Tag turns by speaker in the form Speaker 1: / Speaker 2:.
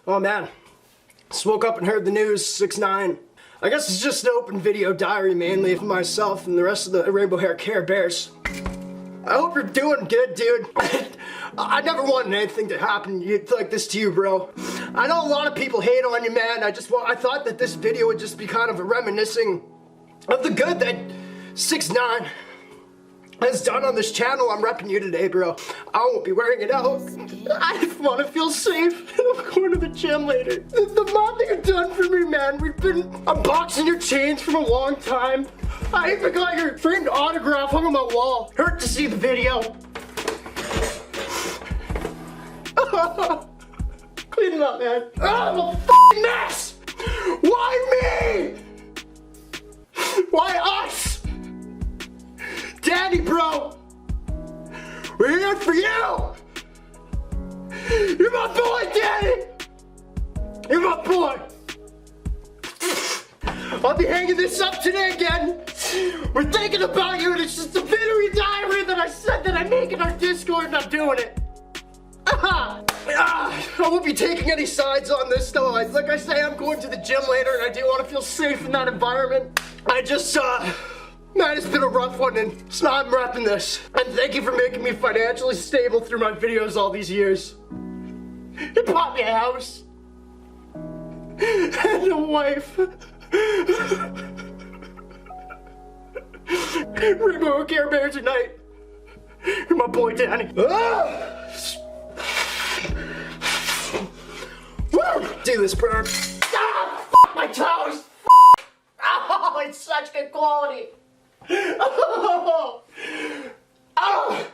Speaker 1: Oh man, just woke up and heard the news, 6IX9INE. I guess it's just an open video diary mainly of myself and the rest of the rainbow hair Care Bears. I hope you're doing good, dude. I never wanted anything to happen like this to you, bro. I know a lot of people hate on you, man. I thought that this video would just be kind of a reminiscing of the good that 6IX9INE has done on this channel. I'm repping you today, bro. I won't be wearing it out. I just want to feel safe. I'm going to the gym later. The amount that you've done for me, man. We've been unboxing your chains for a long time. I even got your framed autograph hung on my wall. Hurt to see the video. Clean it up, man. I'm a f***ing mess. Why me? Why us? Daddy, bro, we're here for you. You're my boy, Daddy. You're my boy. I'll be hanging this up today again. We're thinking about you, and it's just a victory diary that I said that I make in our Discord, and I'm doing it. I won't be taking any sides on this, though. Like I say, I'm going to the gym later, and I do want to feel safe in that environment. Man, it's been a rough one, and so I'm repping this. And thank you for making me financially stable through my videos all these years. You bought me a house. And a wife. Rainbow Care Bears unite. You're my boy, Danny. Do this, bro. Fuck my toes. Oh, it's such good quality. Oh.